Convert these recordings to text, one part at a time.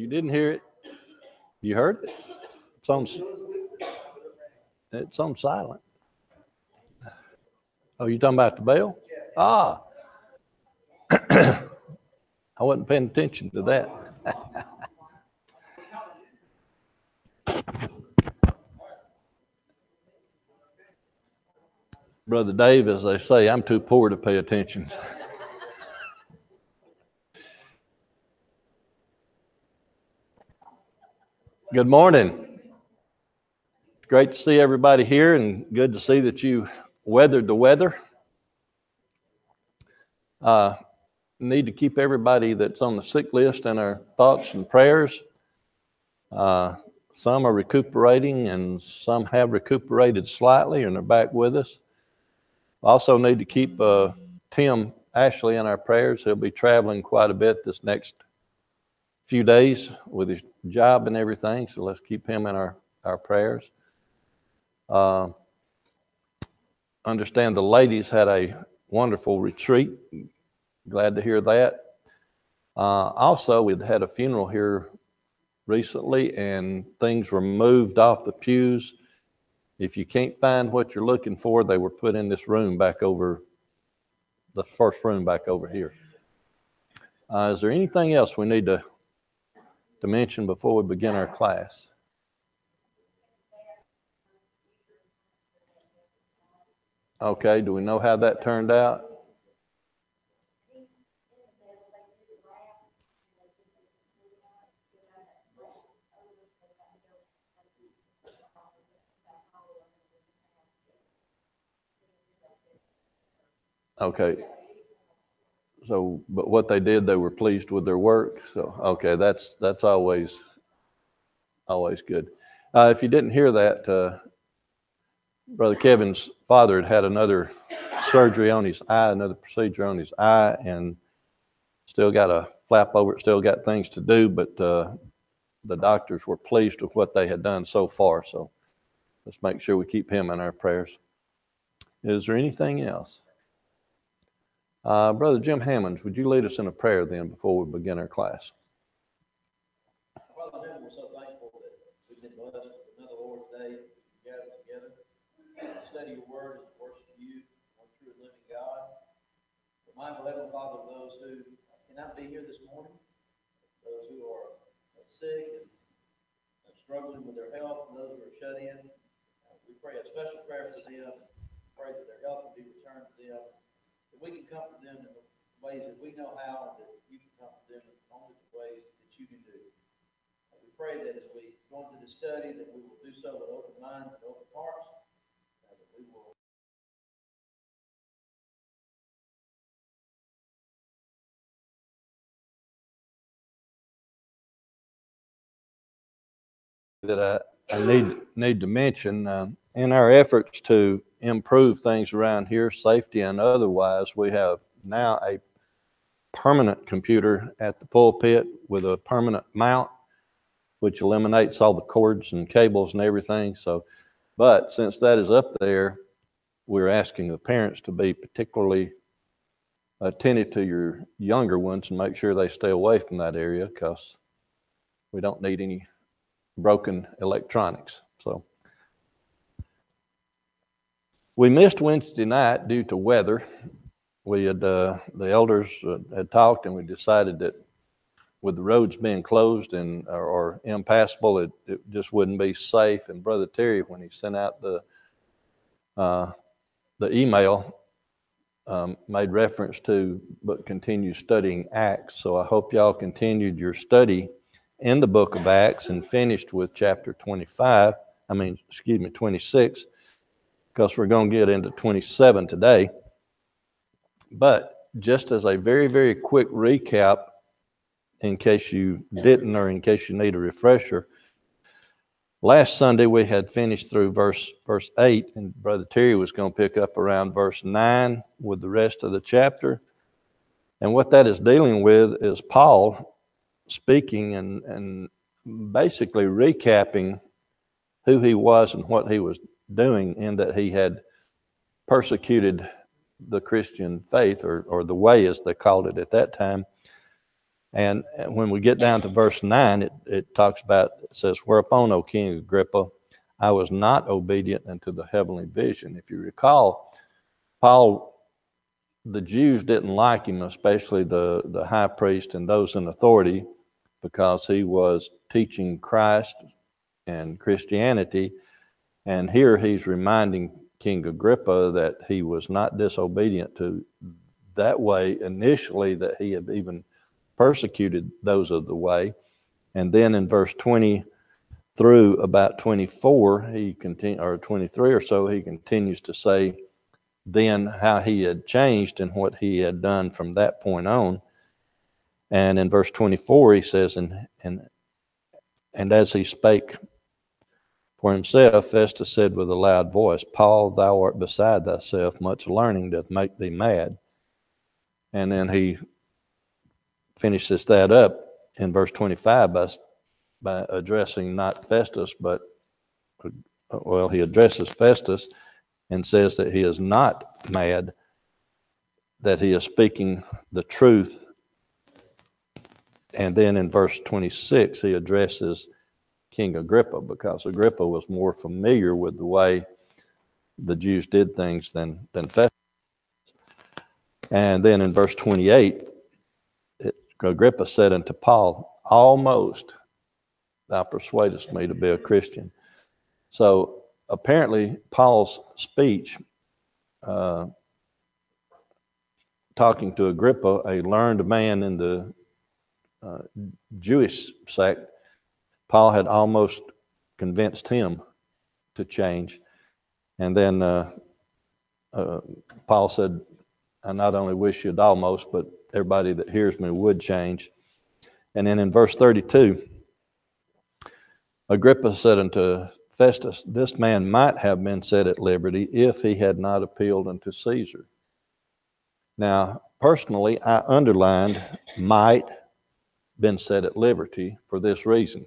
You didn't hear it? You heard it? It's on silent. Oh, you talking about the bell? Ah. I wasn't paying attention to that. Brother Dave, as they say, I'm too poor to pay attention. Good morning. It's great to see everybody here, and good to see that you weathered the weather. Need to keep everybody that's on the sick list in our thoughts and prayers. Some are recuperating, and some have recuperated slightly and are back with us. Also need to keep Tim Ashley in our prayers. He'll be traveling quite a bit this next few days with his job and everything, so let's keep him in our prayers. Understand the ladies had a wonderful retreat. Glad to hear that. Also, we'd had a funeral here recently, and things were moved off the pews. If you can't find what you're looking for, they were put in this room back over, the first room back over here. Is there anything else we need to mention before we begin our class? Okay, do we know how that turned out? Okay. So, but what they did, they were pleased with their work. So, okay, that's always good. If you didn't hear that, Brother Kevin's father had another surgery on his eye, another procedure on his eye, and still got a flap over it, still got things to do, but the doctors were pleased with what they had done so far. So let's make sure we keep him in our prayers. Is there anything else? Brother Jim Hammonds, would you lead us in a prayer then before we begin our class? Father, we're so thankful that we've been blessed with another Lord's Day gathered together to study your word and worship you, one true and living God. We're mindful, Heavenly Father, of those who cannot be here this morning, those who are sick and struggling with their health, and those who are shut in. We pray a special prayer for them, pray that their health will be returned to them, that we can comfort them in the ways that we know how, and that you can comfort them in only the ways that you can do. We pray that as we go into this study, that we will do so with open minds and open hearts, that we will that I need to mention in our efforts to improve things around here, safety and otherwise, we have now a permanent computer at the pulpit with a permanent mount, which eliminates all the cords and cables and everything. So, but since that is up there, we're asking the parents to be particularly attentive to your younger ones and make sure they stay away from that area, because we don't need any broken electronics. So we missed Wednesday night due to weather. We had the elders had talked, and we decided that with the roads being closed and or impassable, it just wouldn't be safe. And Brother Terry, when he sent out the email, made reference to but continue studying Acts. So I hope y'all continued your study in the book of Acts and finished with chapter 26, because we're going to get into 27 today. But just as a very, very quick recap, in case you didn't or in case you need a refresher, last Sunday we had finished through verse 8, and Brother Terry was going to pick up around verse 9 with the rest of the chapter. And what that is dealing with is Paul speaking and basically recapping who he was and what he was doing, in that he had persecuted the Christian faith, or the way as they called it at that time, And when we get down to verse 9, it talks about, it says, whereupon, O King Agrippa, I was not obedient unto the heavenly vision. If you recall, Paul, the Jews didn't like him, especially the high priest and those in authority, because he was teaching Christ and Christianity. And here he's reminding King Agrippa that he was not disobedient to that way initially, that he had even persecuted those of the way. And then in verse 20 through about 24, or 23 or so, he continues to say then how he had changed and what he had done from that point on. And in verse 24, he says, and as he spake for himself, Festus said with a loud voice, Paul, thou art beside thyself, much learning doth make thee mad. And then he finishes that up in verse 25 by addressing not Festus, but, well, he addresses Festus and says that he is not mad, that he is speaking the truth. And then in verse 26, he addresses King Agrippa, because Agrippa was more familiar with the way the Jews did things than Festus. And then in verse 28, Agrippa said unto Paul, almost thou persuadest me to be a Christian. So apparently Paul's speech, talking to Agrippa, a learned man in the Jewish sect, Paul had almost convinced him to change. And then Paul said, I not only wish you'd almost, but everybody that hears me would change. And then in verse 32, Agrippa said unto Festus, this man might have been set at liberty if he had not appealed unto Caesar. Now, personally, I underlined might been set at liberty for this reason.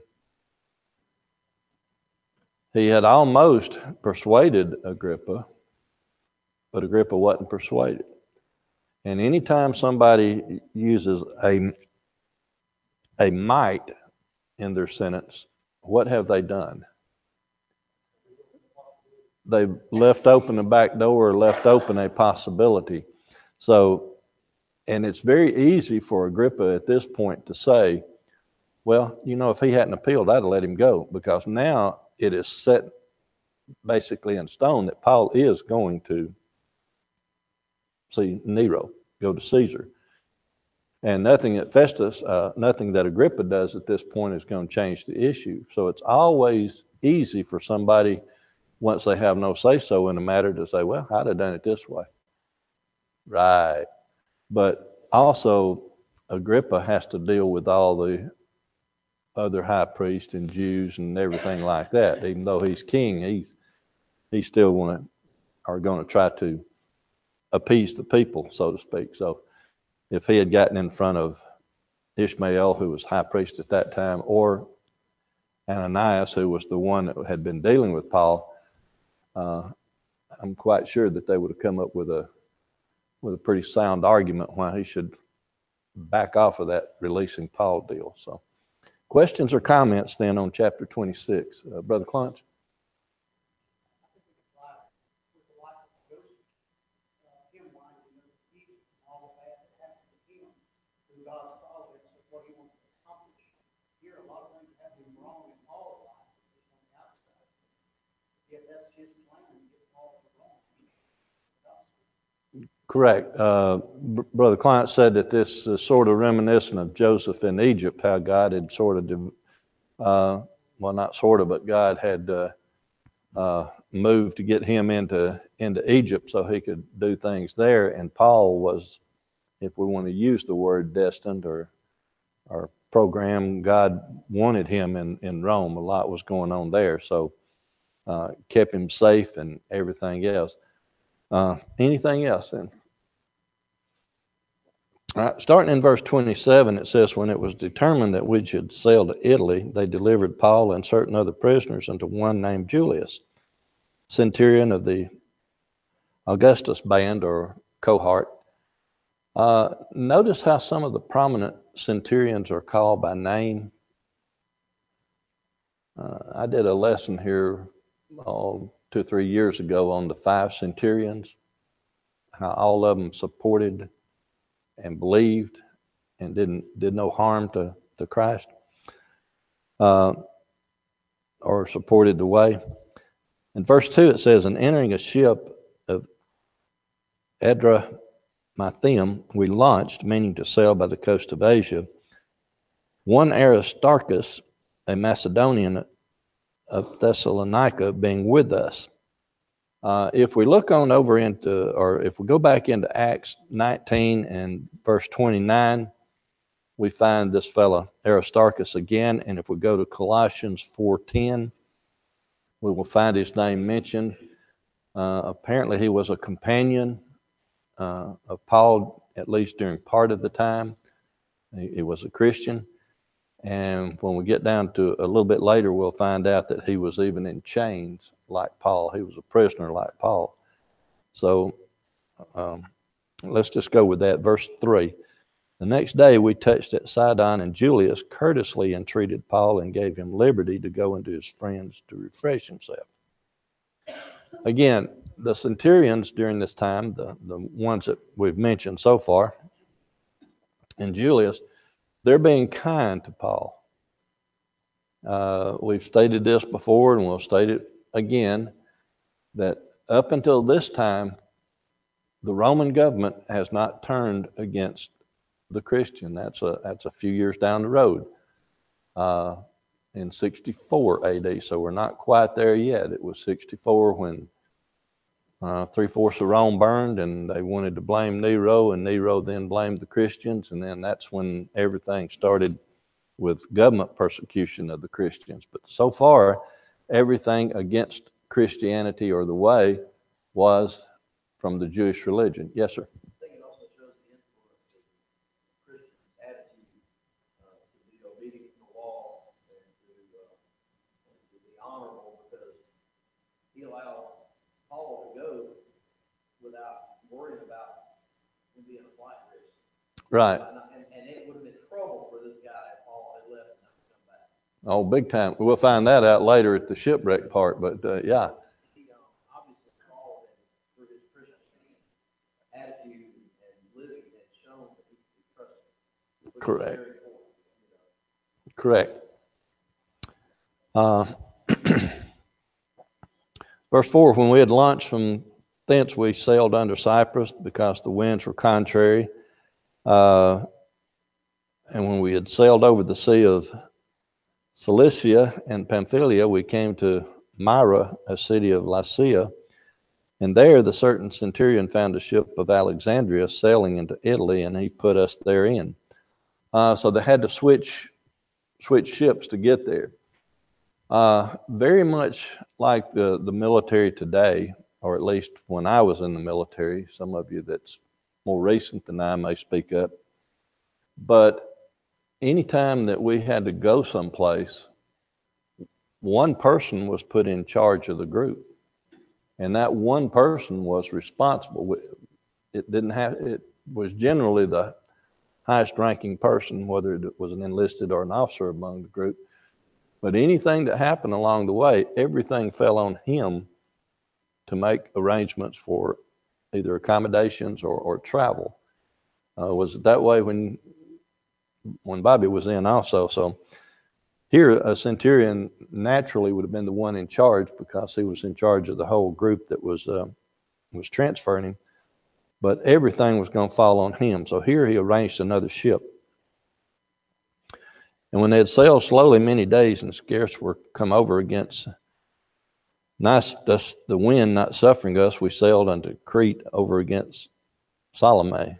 He had almost persuaded Agrippa, but Agrippa wasn't persuaded. And anytime somebody uses a might in their sentence, what have they done? They've left open a back door, or left open a possibility. So, and it's very easy for Agrippa at this point to say, well, you know, if he hadn't appealed, I'd have let him go, because now it is set basically in stone that Paul is going to see Nero, go to Caesar. And nothing that Agrippa does at this point is going to change the issue. So it's always easy for somebody, once they have no say-so in the matter, to say, well, I'd have done it this way. Right. But also, Agrippa has to deal with all the other high priests and Jews and everything like that. Even though he's king, he's still going to try to appease the people, so to speak. So if he had gotten in front of Ishmael, who was high priest at that time, or Ananias, who was the one that had been dealing with Paul, I'm quite sure that they would have come up with a pretty sound argument why he should back off of that releasing Paul deal. So, questions or comments then on chapter 26, Brother Clunch? Correct. Brother Client said that this is sort of reminiscent of Joseph in Egypt, how God had sort of, well, not sort of, but God had moved to get him into Egypt so he could do things there. And Paul was, if we want to use the word destined or programmed, God wanted him in Rome. A lot was going on there, so kept him safe and everything else. Anything else then? All right, starting in verse 27, it says, when it was determined that we should sail to Italy, they delivered Paul and certain other prisoners unto one named Julius, Centurion of the Augustus band or cohort, Notice how some of the prominent centurions are called by name. I did a lesson here 2 or 3 years ago on the 5 centurions, how all of them supported and believed and did no harm to Christ, or supported the way. In verse 2 it says, "And entering a ship of Adramyttium, we launched," meaning to sail by the coast of Asia, "one Aristarchus, a Macedonian of Thessalonica, being with us." If we look on over into, or if we go back into Acts 19 and verse 29, we find this fellow Aristarchus again. And if we go to Colossians 4:10, we will find his name mentioned. Apparently he was a companion of Paul, at least during part of the time. He was a Christian. And when we get down to a little bit later, we'll find out that he was even in chains like Paul. He was a prisoner like Paul. So let's just go with that. Verse 3. "The next day we touched at Sidon, and Julius courteously entreated Paul and gave him liberty to go into his friends to refresh himself." Again, the centurions during this time, the ones that we've mentioned so far, and Julius, they're being kind to Paul. We've stated this before, and we'll state it again, that up until this time, the Roman government has not turned against the Christian. That's a few years down the road, in 64 AD. So we're not quite there yet. It was 64 when 3/4 of Rome burned, and they wanted to blame Nero, and Nero then blamed the Christians, and then that's when everything started with government persecution of the Christians. But so far, everything against Christianity or the way was from the Jewish religion. Yes, sir. I think it also shows the influence of Christians' attitude to be obedient to the law and to be honorable, because he allowed Paul to go without worrying about him being a flight risk. Right. And it would have been trouble for this guy if Paul had left and not come back. Oh, big time. We'll find that out later at the shipwreck part, but yeah. Obviously, Paul, through his Christian attitude and living, had shown that he could be trusted. Correct. Very important, Correct. Verse 4, "When we had launched from thence, we sailed under Cyprus because the winds were contrary. And when we had sailed over the sea of Cilicia and Pamphylia, we came to Myra, a city of Lycia. And there the certain centurion found a ship of Alexandria sailing into Italy, and he put us therein." So they had to switch ships to get there. Very much like the military today, or at least when I was in the military. Some of you that's more recent than I may speak up. But anytime that we had to go someplace, one person was put in charge of the group, and that one person was responsible. It was generally the highest ranking person, whether it was an enlisted or an officer among the group. But anything that happened along the way, everything fell on him to make arrangements for either accommodations or travel. Was it that way when Bobby was in also? So here, a centurion naturally would have been the one in charge, because he was in charge of the whole group that was transferring him. But everything was going to fall on him. So here he arranged another ship. "And when they had sailed slowly many days and scarce were come over against the wind not suffering us, we sailed unto Crete over against Salome,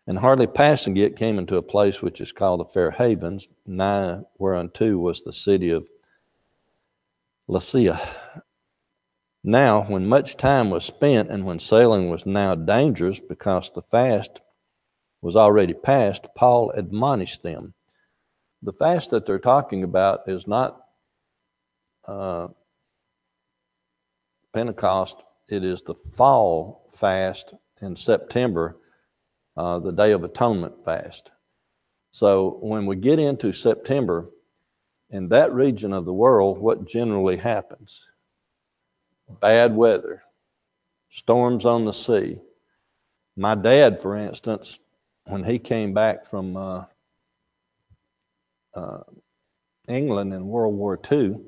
and hardly passing it, came into a place which is called the Fair Havens, nigh whereunto was the city of Lycia. Now, when much time was spent, and when sailing was now dangerous, because the fast was already past, Paul admonished them." The fast that they're talking about is not Pentecost it is the fall fast in September, the Day of Atonement fast. So when we get into September, in that region of the world, what generally happens? Bad weather, storms on the sea. My dad, for instance, when he came back from England in World War II,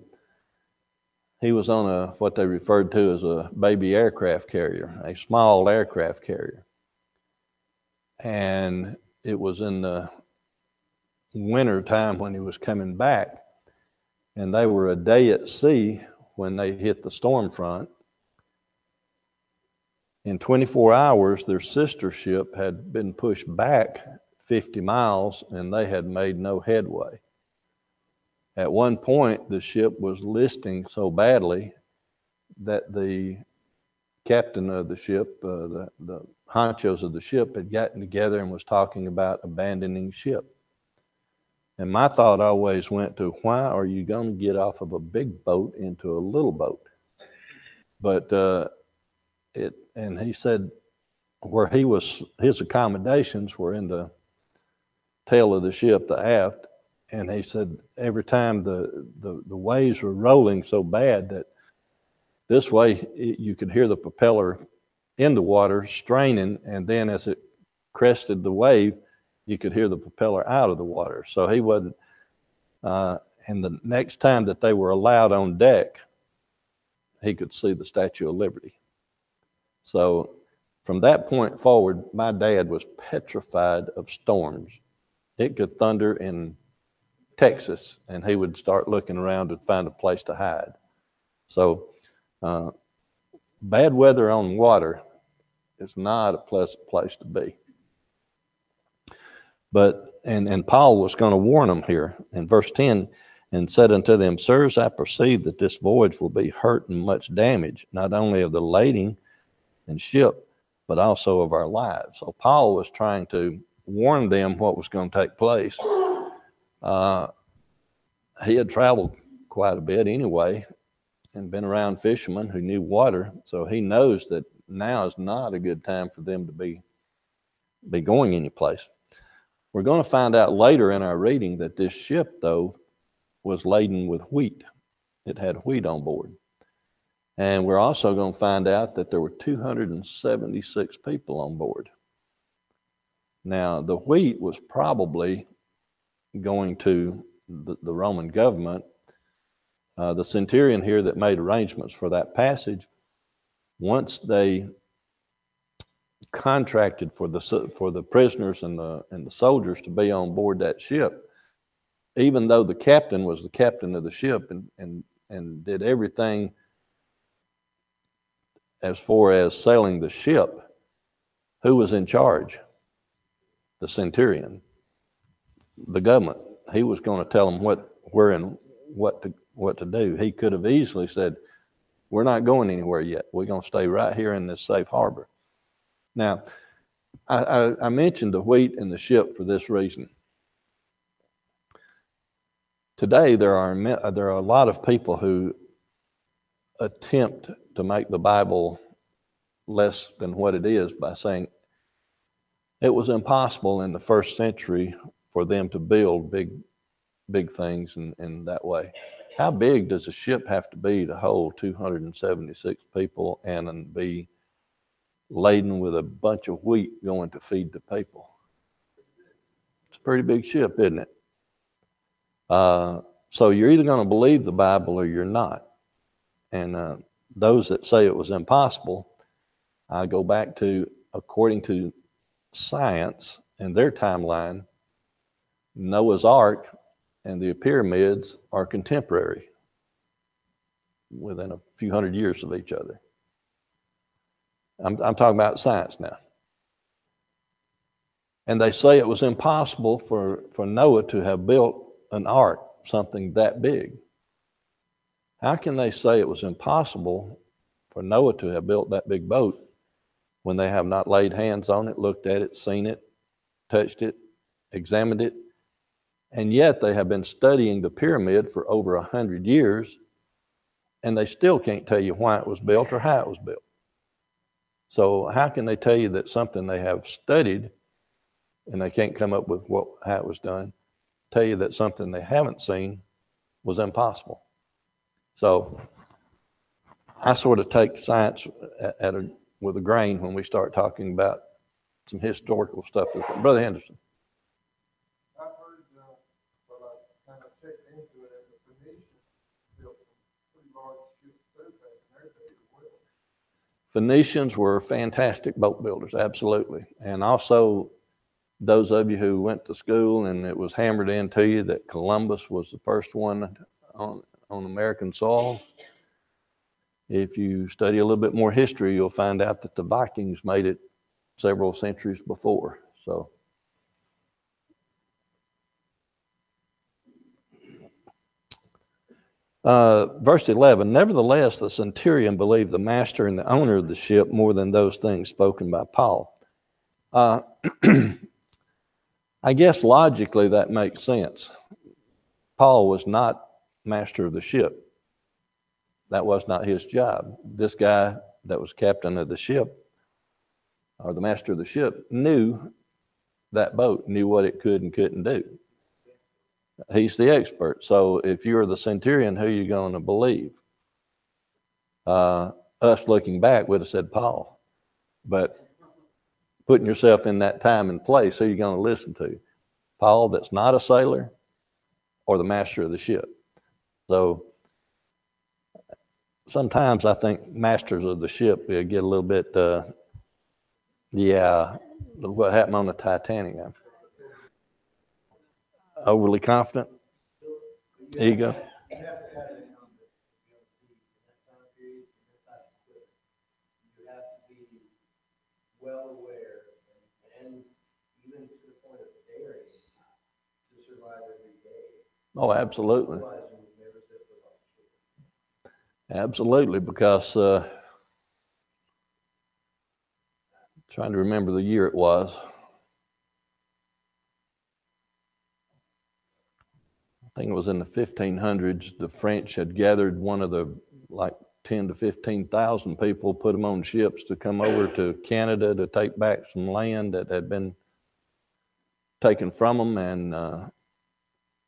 he was on what they referred to as a baby aircraft carrier, a small aircraft carrier. And it was in the winter time when he was coming back, and they were a day at sea when they hit the storm front. In 24 hours, their sister ship had been pushed back 50 miles, and they had made no headway. At one point, the ship was listing so badly that the captain of the ship, the honchos of the ship, had gotten together and was talking about abandoning ship. And my thought always went to, why are you going to get off of a big boat into a little boat? But and he said where he was, his accommodations were in the tail of the ship, the aft, and he said every time the waves were rolling so bad that this way you could hear the propeller in the water straining, and then as it crested the wave, you could hear the propeller out of the water. So he wasn't, and the next time that they were allowed on deck, he could see the Statue of Liberty. So from that point forward, my dad was petrified of storms. It could thunder in Texas, and he would start looking around to find a place to hide. So bad weather on water is not a pleasant place to be. But, and Paul was going to warn them here in verse 10, and said unto them, Sirs, I perceive that this voyage will be hurt and much damage, not only of the lading and ship, but also of our lives. So Paul was trying to warn them what was going to take place. He had traveled quite a bit anyway and been around fishermen who knew water, so he knows that now is not a good time for them to be going any place. We're going to find out later in our reading that this ship, though, was laden with wheat. It had wheat on board. And we're also going to find out that there were 276 people on board. Now, the wheat was probably going to the Roman government. The Centurion here that made arrangements for that passage, once they contracted for the prisoners and the soldiers to be on board that ship, even though the captain was the captain of the ship and did everything as far as sailing the ship, who was in charge? The Centurion, the government. He was going to tell them where and what to do. He could have easily said, we're not going anywhere yet. We're going to stay right here in this safe harbor. Now, I mentioned the wheat and the ship for this reason. Today, there are a lot of people who attempt to make the Bible less than what it is by saying it was impossible in the first century for them to build big things in that way. How big does a ship have to be to hold 276 people and be laden with a bunch of wheat going to feed the people? It's a pretty big ship, isn't it? So you're either going to believe the Bible or you're not. And those that say it was impossible, I go back to, according to science and their timeline, Noah's Ark and the pyramids are contemporary, within a few hundred years of each other. I'm talking about science now. And they say it was impossible for Noah to have built an ark, something that big. How can they say it was impossible for Noah to have built that big boat when they have not laid hands on it, looked at it, seen it, touched it, examined it? And yet they have been studying the pyramid for over 100 years, and they still can't tell you why it was built or how it was built. So how can they tell you that something they have studied and they can't come up with how it was done, tell you that something they haven't seen was impossible? So I sort of take science with a grain when we start talking about some historical stuff. Brother Henderson. I've heard, but I kind of checked into it, and the Phoenicians built some pretty large ships too back in their day as well. Phoenicians were fantastic boat builders, absolutely. And also, those of you who went to school and it was hammered into you that Columbus was the first one on American soil. If you study a little bit more history, you'll find out that the Vikings made it several centuries before. So, verse 11, nevertheless, the centurion believed the master and the owner of the ship more than those things spoken by Paul. I guess logically that makes sense. Paul was not master of the ship. That was not his job. This guy that was captain of the ship, or the master of the ship, knew that boat, knew what it could and couldn't do. He's the expert. So if you're the centurion, who are you going to believe? Us looking back would have said Paul. But putting yourself in that time and place, who are you going to listen to? Paul, that's not a sailor, or the master of the ship? So sometimes I think masters of the ship get a little bit, what happened on the Titanic. Overly confident, ego. You have to have it on that time period, in that type of equipment. You have to be well aware and even to the point of daring to survive every day. Oh, absolutely. Otherwise, you would never set foot on the ship. Absolutely, because trying to remember the year it was. I think it was in the 1500s. The French had gathered one of the 10 to 15,000 people, put them on ships to come over to Canada to take back some land that had been taken from them, and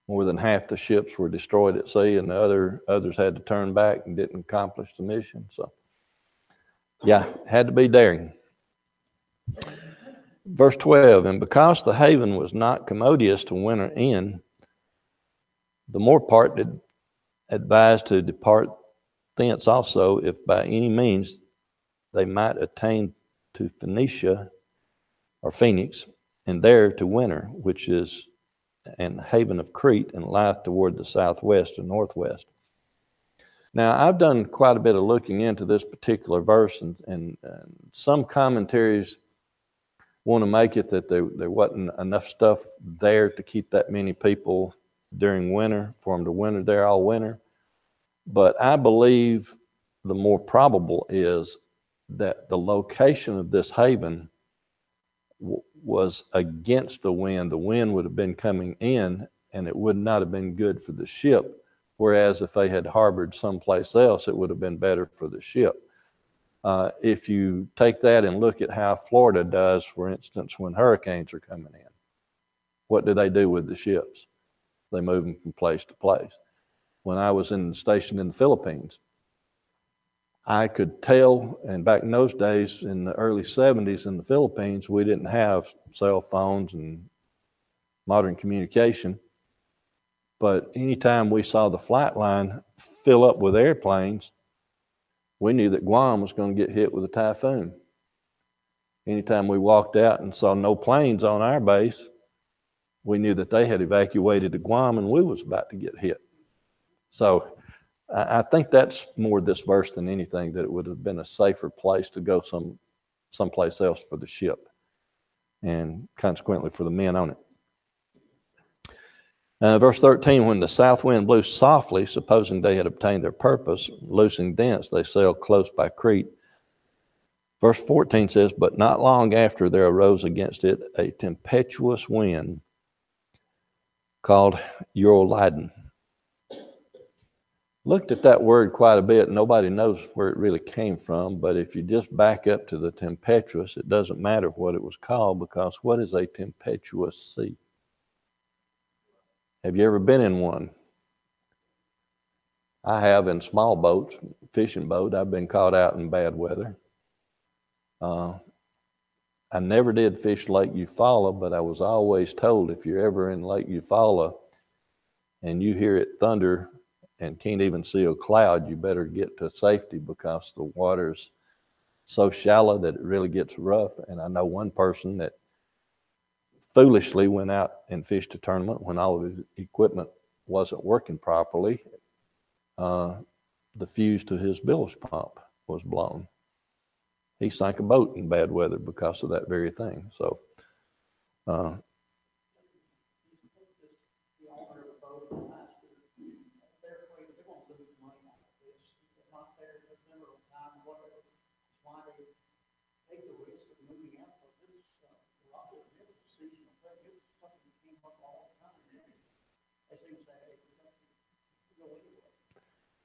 more than half the ships were destroyed at sea, and the others had to turn back and didn't accomplish the mission. So, yeah, had to be daring. Verse 12, and because the haven was not commodious to winter in, the more part did advise to depart thence also, if by any means they might attain to Phoenicia or Phoenix, and there to winter, which is an haven of Crete, and lieth toward the southwest and northwest. Now, I've done quite a bit of looking into this particular verse, and some commentaries want to make it that there wasn't enough stuff there to keep that many people during winter, for them to winter there all winter. But I believe the more probable is that the location of this haven was against the wind. The wind would have been coming in, and it would not have been good for the ship. Whereas if they had harbored someplace else, it would have been better for the ship. If you take that and look at how Florida does, for instance, when hurricanes are coming in, what do they do with the ships? They move them from place to place. When I was stationed in the Philippines, I could tell, and back in those days, in the early 70s in the Philippines, we didn't have cell phones and modern communication. But anytime we saw the flight line fill up with airplanes, we knew that Guam was going to get hit with a typhoon. Anytime we walked out and saw no planes on our base, we knew that they had evacuated to Guam and we was about to get hit. So I think that's more this verse than anything, that it would have been a safer place to go someplace else for the ship, and consequently for the men on it. Verse 13, when the south wind blew softly, supposing they had obtained their purpose, loosing thence, they sailed close by Crete. Verse 14 says, but not long after there arose against it a tempestuous wind called Eurolydon. Looked at that word quite a bit. Nobody knows where it really came from, but if you just back up to the tempestuous, it doesn't matter what it was called, because what is a tempestuous sea? Have you ever been in one? I have, in small boats, fishing boat. I've been caught out in bad weather. I never did fish Lake Eufaula, but I was always told if you're ever in Lake Eufaula and you hear it thunder and can't even see a cloud, you better get to safety, because the water's so shallow that it really gets rough. And I know one person that foolishly went out and fished a tournament when all of his equipment wasn't working properly. The fuse to his bilge pump was blown. He sank a boat in bad weather because of that very thing. So,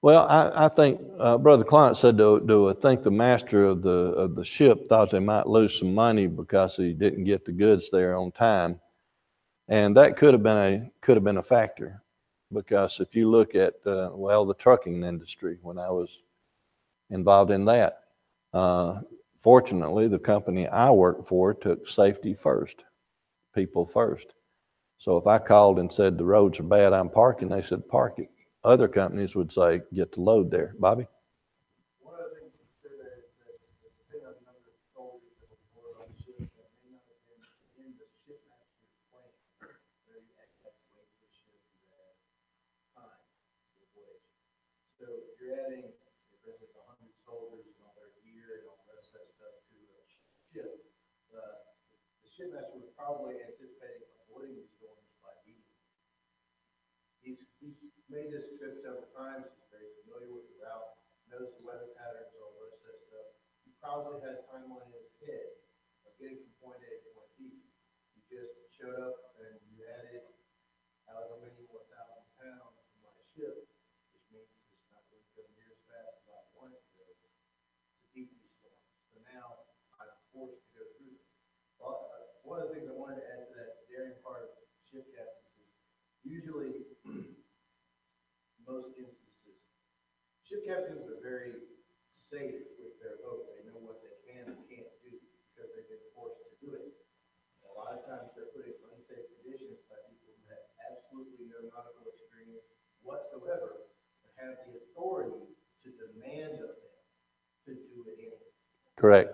well, I think Brother Client said, do I think the master of the ship thought they might lose some money because he didn't get the goods there on time, and that could have been a factor, because if you look at the trucking industry, when I was involved in that, fortunately the company I worked for took safety first, people first. So if I called and said the roads are bad, I'm parking, they said park it. Other companies would say get the load there. Bobby? One of the things you said that depending on the number of soldiers that were aboard on the ship, that may not have been in the shipmaster's plan, where you actually have to wait for the ship to have time to voyage. So you're adding, for instance, 100 soldiers and all their gear and all the rest of that stuff to a ship. The shipmaster was probably anticipating avoiding these storms by evening. He's made this trip several times. He's very familiar with the route, knows the weather patterns, all the rest of that stuff. He probably has a timeline in his head of getting from point A to point B. You just showed up and you added however many more thousand pounds to my ship, which means it's not going to go near as fast as I want it to go to beat these storms. So now I'm forced to go through them. Well, one of the things I wanted to add to that daring part of ship captains is usually, most instances, ship captains are very safe with their boat. They know what they can and can't do because they've been forced to do it. And a lot of times they're put in unsafe conditions by people who have absolutely no nautical experience whatsoever, but have the authority to demand of them to do it anyway. Correct.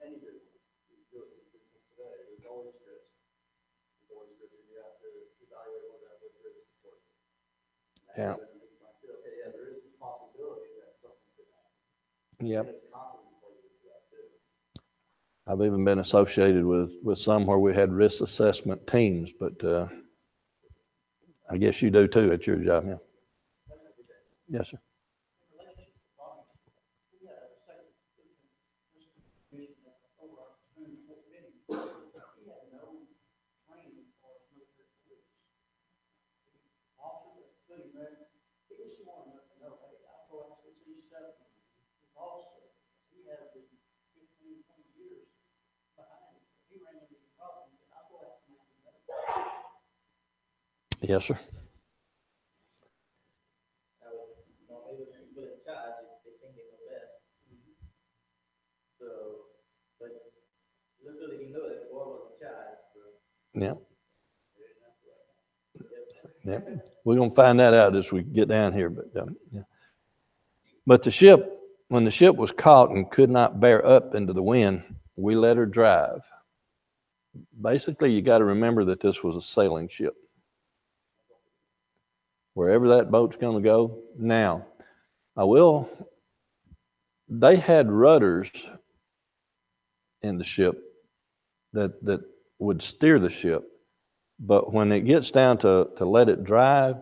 Any business, you do it in business today, there's always risk. There's always risk, and you have to evaluate what that risk is worth. Yeah. Okay, yeah, there is this possibility that something could happen. Yep. And it's confidence for you to do that too. I've even been associated with some where we had risk assessment teams, but I guess you do too at your job. Yeah. Yes, sir. Yes, sir. Maybe when you put in charge, they think they know best. So, but literally, you know that the boy was in charge. So. Yeah. Yeah. We're going to find that out as we get down here. But yeah. But when the ship was caught and could not bear up into the wind, we let her drive. Basically, you got to remember that this was a sailing ship. Wherever that boat's going to go. Now, they had rudders in the ship that would steer the ship. But when it gets down to let it drive,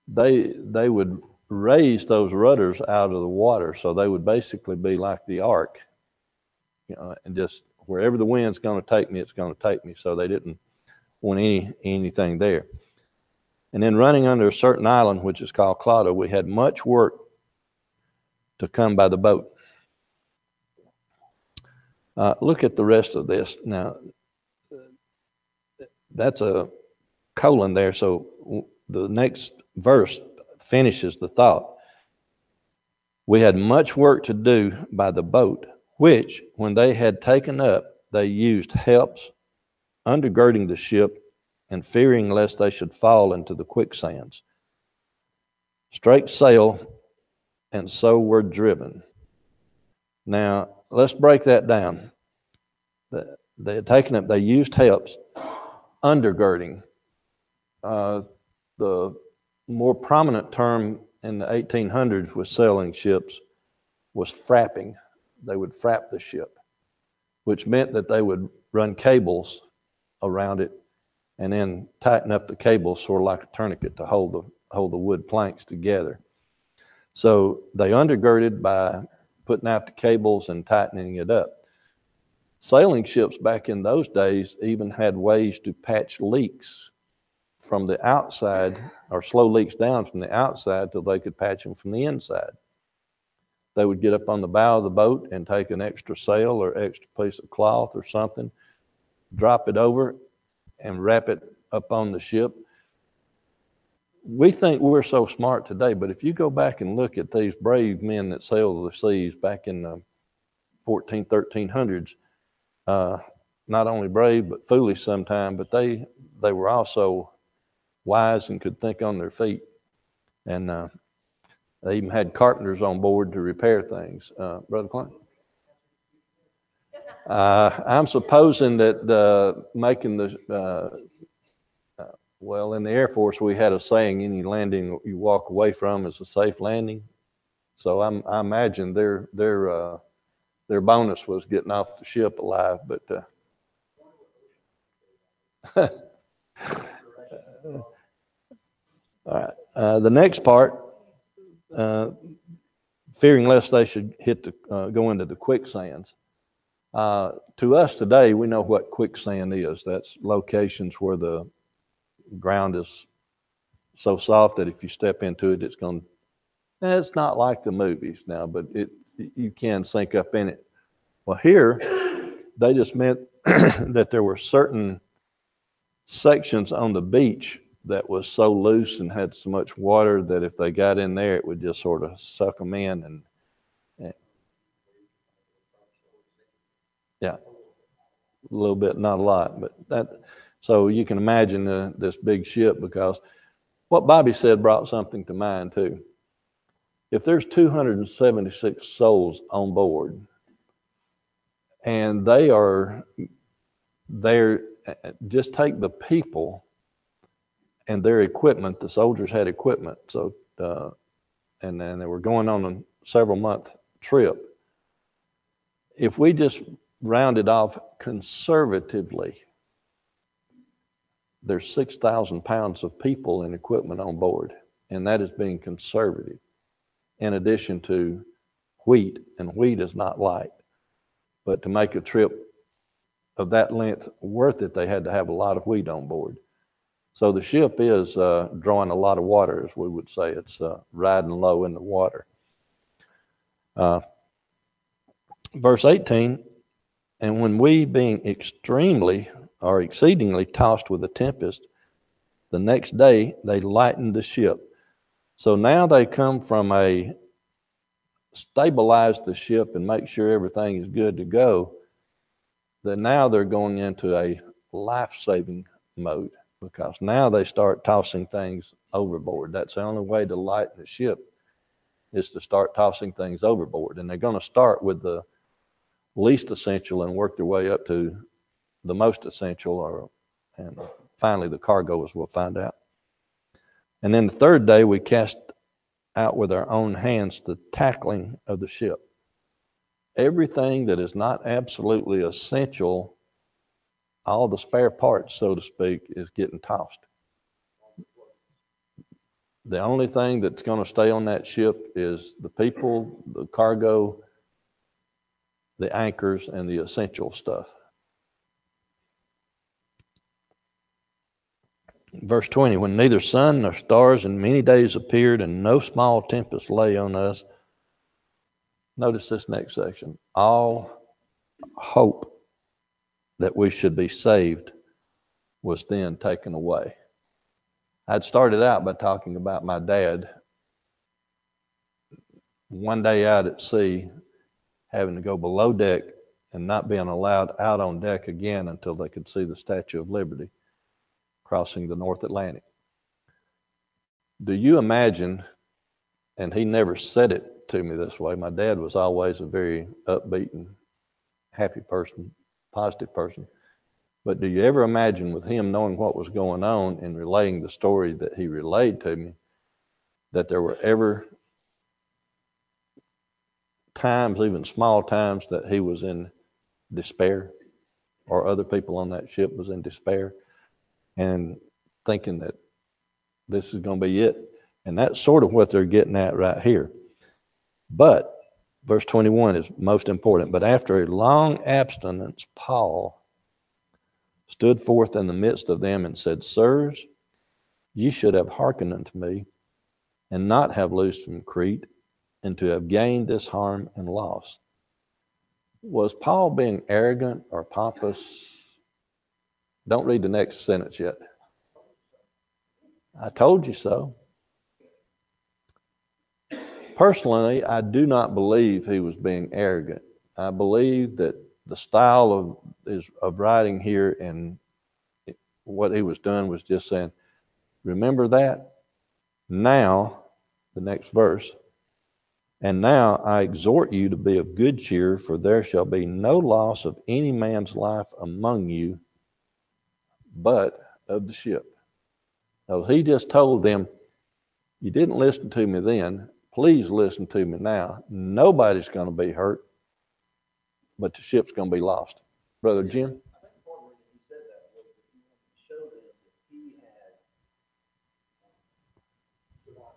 they would raise those rudders out of the water. So they would basically be like the ark, and just wherever the wind's going to take me, it's going to take me. So they didn't want anything there. And then running under a certain island, which is called Clauda, we had much work to come by the boat. Look at the rest of this. Now, that's a colon there, so the next verse finishes the thought. We had much work to do by the boat, which, when they had taken up, they used helps, undergirding the ship, and fearing lest they should fall into the quicksands. Straight sail, and so were driven. Now, let's break that down. They had taken up, they used helps, undergirding. The more prominent term in the 1800s with sailing ships was frapping. They would frap the ship, which meant that they would run cables around it and then tighten up the cables sort of like a tourniquet to hold the wood planks together. So they undergirded by putting out the cables and tightening it up. Sailing ships back in those days even had ways to patch leaks from the outside, or slow leaks down from the outside till they could patch them from the inside. They would get up on the bow of the boat and take an extra sail or extra piece of cloth or something, drop it over and wrap it up on the ship. We think we're so smart today, but if you go back and look at these brave men that sailed the seas back in the 1300s, not only brave but foolish sometimes, but they were also wise and could think on their feet. And they even had carpenters on board to repair things. Brother Klein? I'm supposing that making the, well, in the Air Force, we had a saying, any landing you walk away from is a safe landing. So I imagine their bonus was getting off the ship alive, but all right. The next part, fearing lest they should go into the quicksands. To us today, we know what quicksand is. That's locations where the ground is so soft that if you step into it, it's not like the movies now, but you can sink up in it. Well, here, they just meant that there were certain sections on the beach that was so loose and had so much water that if they got in there, it would just sort of suck them in. And yeah, a little bit, not a lot, but so you can imagine this big ship, because what Bobby said brought something to mind too. If there's 276 souls on board and they are there, just take the people and their equipment. The soldiers had equipment, so and then they were going on a several-month trip. If we just rounded off conservatively, there's 6,000 pounds of people and equipment on board, and that is being conservative. In addition to wheat, and wheat is not light, but to make a trip of that length worth it, they had to have a lot of wheat on board. So the ship is drawing a lot of water, as we would say. It's riding low in the water. Verse 18, and when we, being extremely or exceedingly tossed with a tempest, the next day they lightened the ship. So now they come from a stabilize the ship and make sure everything is good to go, that now they're going into a life-saving mode, because now they start tossing things overboard. That's the only way to lighten the ship, is to start tossing things overboard. And they're going to start with the least essential and work their way up to the most essential, and finally the cargo, as we'll find out. And then the third day we cast out with our own hands the tackling of the ship. Everything that is not absolutely essential, all the spare parts, so to speak, is getting tossed. The only thing that's going to stay on that ship is the people, the cargo, the anchors, and the essential stuff. Verse 20, when neither sun nor stars in many days appeared and no small tempest lay on us. Notice this next section. All hope that we should be saved was then taken away. I'd started out by talking about my dad one day out at sea, having to go below deck and not being allowed out on deck again until they could see the Statue of Liberty crossing the North Atlantic. Do you imagine, and he never said it to me this way, my dad was always a very upbeat and happy person, positive person, but do you ever imagine with him knowing what was going on and relaying the story that he relayed to me, that there were ever times, even small times, that he was in despair, or other people on that ship was in despair and thinking that this is going to be it? And that's sort of what they're getting at right here. But verse 21 is most important. But after a long abstinence, Paul stood forth in the midst of them and said, Sirs, ye should have hearkened unto me, and not have loosed from Crete, and to have gained this harm and loss. Was Paul being arrogant or pompous? Don't read the next sentence yet. I told you so. Personally, I do not believe he was being arrogant. I believe that the style of writing here and what he was doing was just saying, remember that? Now, the next verse, and now I exhort you to be of good cheer, for there shall be no loss of any man's life among you, but of the ship. So he just told them, you didn't listen to me then, please listen to me now. Nobody's going to be hurt, but the ship's going to be lost. Brother Jim? I think part of the reason he said that was that he wanted to show them that he had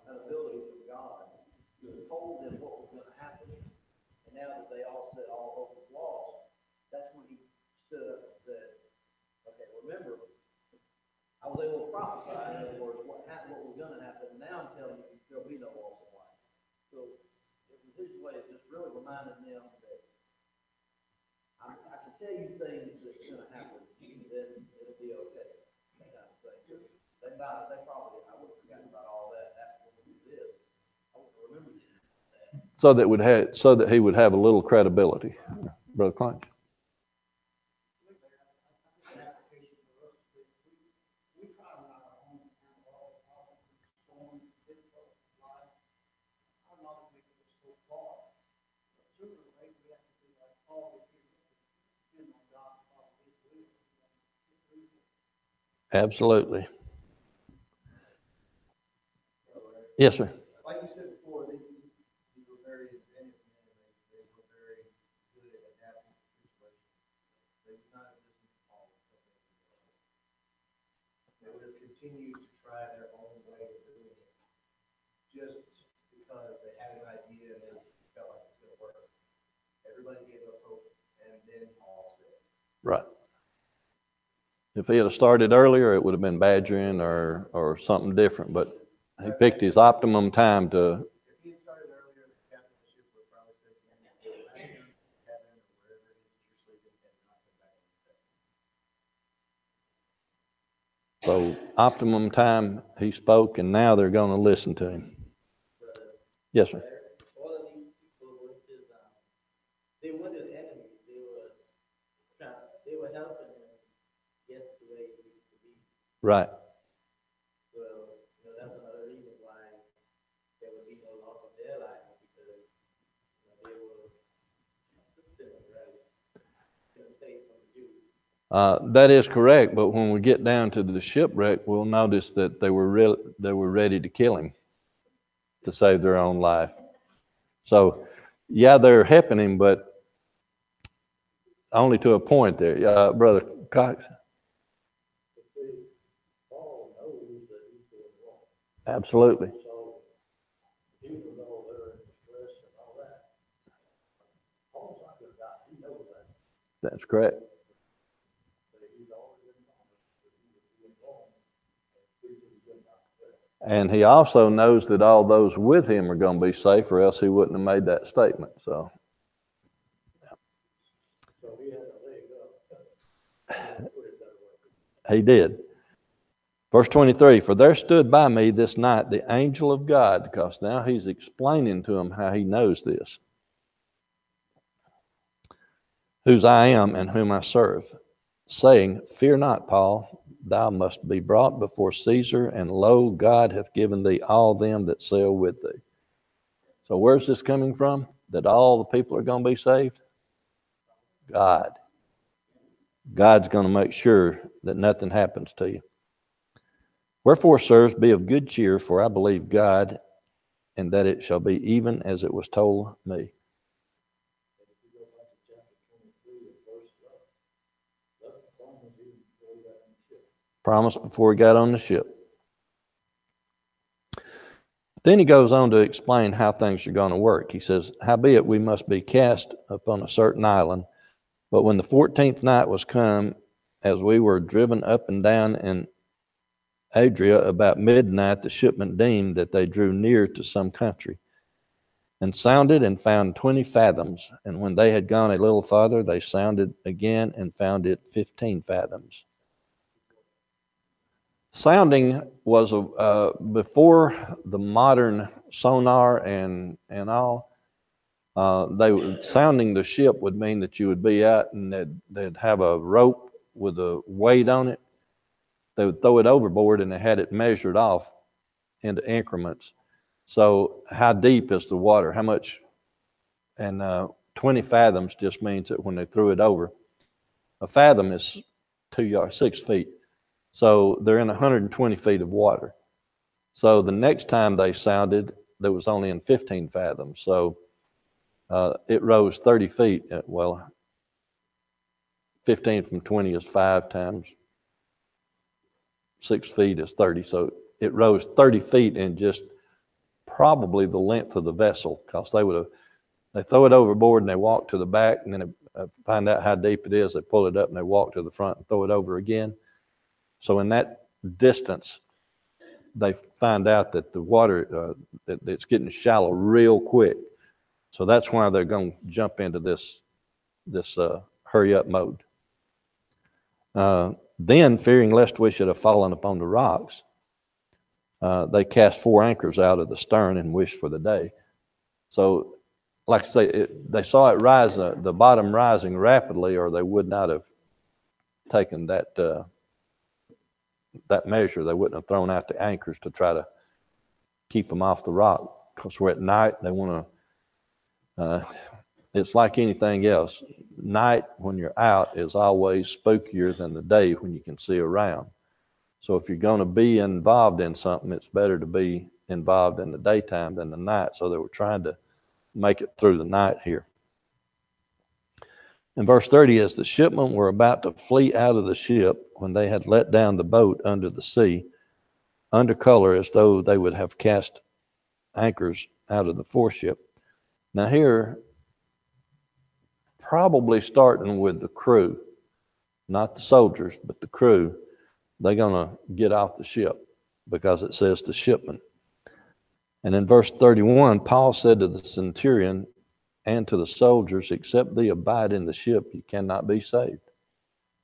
an ability from God to have told them what was going to happen. And now that they all said all hope was lost, that's when he stood up and said, okay, remember, I was able to prophesy, in other words, what was going to happen. Now I'm telling you, there'll be no loss of life. So it was his way of just really reminding them that I can tell you things that's going to happen, and then it'll be okay. That kind of thing. They probably, I would have forgotten about all that after we do this. I would have remembered that. So that he would have a little credibility. Brother Clark? Absolutely. Yes, sir. Like you said before, these were very inventive men. They were very good at adapting to situations. They would not have listened to Paul. They would have continued to try their own way of doing it, just because they had an idea and they felt like it was going to work. Everybody gave up hope, and then Paul said. Right. If he had started earlier, it would have been badgering or something different, but he picked his optimum time to. If he had started earlier, the captain of the ship would have probably said to him, go back in the cabin or wherever it is that you're sleeping and not come back on the deck. So optimum time he spoke, and now they're going to listen to him. Yes, sir. All of these people were just, they were the enemy. They were helping him get to where he needed to be. Right. Well, that's another reason why there would be no loss of their life, because they were assisting, right? Safe from the Jews. That is correct, but when we get down to the shipwreck, we'll notice that they were ready to kill him to save their own life. So, yeah, they're helping him, but only to a point there. Brother Cox? Paul knows that he's doing wrong. Absolutely. So even though they're in distress and all that, Paul's not going to die. He knows that. That's correct. But he's already been promised that he would be involved and And he also knows that all those with him are going to be safe, or else he wouldn't have made that statement. So he had a leg up. he did. Verse 23, for there stood by me this night the angel of God, because now he's explaining to him how he knows this, whose I am and whom I serve, saying, fear not, Paul, thou must be brought before Caesar, and lo, God hath given thee all them that sail with thee. So where's this coming from? That all the people are going to be saved? God. God's going to make sure that nothing happens to you. Wherefore, sirs, be of good cheer, for I believe God, and that it shall be even as it was told me. Promise before he got on the ship. Then he goes on to explain how things are going to work. He says, howbeit we must be cast upon a certain island. But when the 14th night was come, as we were driven up and down in Adria about midnight, the shipmen deemed that they drew near to some country, and sounded and found 20 fathoms. And when they had gone a little farther, they sounded again and found it 15 fathoms. Sounding was before the modern sonar and all. Sounding the ship would mean that you would be out and they'd have a rope with a weight on it. They would throw it overboard and they had it measured off into increments. So how deep is the water? How much? And 20 fathoms just means that when they threw it over, a fathom is 6 feet. So they're in 120 feet of water. So the next time they sounded, there was only in 15 fathoms. So it rose 30 feet. 15 from 20 is 5 times 6 feet is 30. So it rose 30 feet in just probably the length of the vessel, because they throw it overboard and they walk to the back, and then they find out how deep it is. They pull it up and they walk to the front and throw it over again. So in that distance, they find out that the water, that it's getting shallow real quick. So that's why they're going to jump into this hurry up mode. Then, fearing lest we should have fallen upon the rocks, they cast 4 anchors out of the stern and wished for the day. So, like I say, they saw it rise, the bottom rising rapidly, or they would not have taken that measure. They wouldn't have thrown out the anchors to try to keep them off the rock, because we're at night. They want to, it's like anything else. Night when you're out is always spookier than the day when you can see around. So if you're going to be involved in something, it's better to be involved in the daytime than the night. So they were trying to make it through the night here. In verse 30, as the shipmen were about to flee out of the ship, when they had let down the boat under the sea, under color as though they would have cast anchors out of the foreship. Now here, probably starting with the crew, not the soldiers, but the crew, they're going to get off the ship, because it says the shipmen. And in verse 31, Paul said to the centurion and to the soldiers, except thee abide in the ship, you cannot be saved.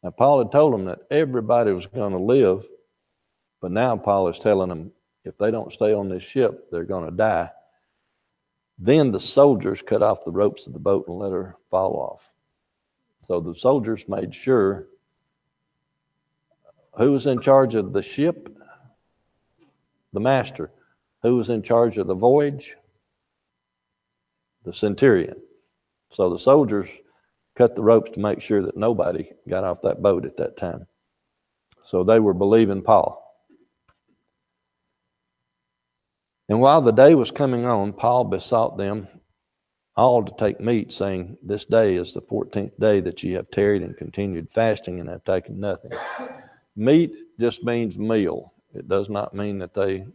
Now, Paul had told them that everybody was going to live, but now Paul is telling them if they don't stay on this ship, they're going to die. Then the soldiers cut off the ropes of the boat and let her fall off. So the soldiers made sure. Who was in charge of the ship? The master. Who was in charge of the voyage? The centurion. So the soldiers cut the ropes to make sure that nobody got off that boat at that time. So they were believing Paul. And while the day was coming on, Paul besought them all to take meat, saying, this day is the 14th day that ye have tarried and continued fasting and have taken nothing. Meat just means meal. It does not mean that they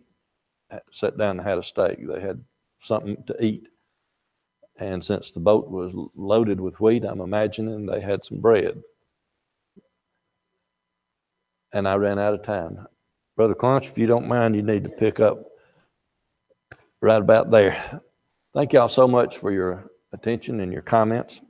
sat down and had a steak. They had something to eat. And since the boat was loaded with wheat, I'm imagining they had some bread. And I ran out of time. Brother Clunch, if you don't mind, you need to pick up right about there. Thank y'all so much for your attention and your comments.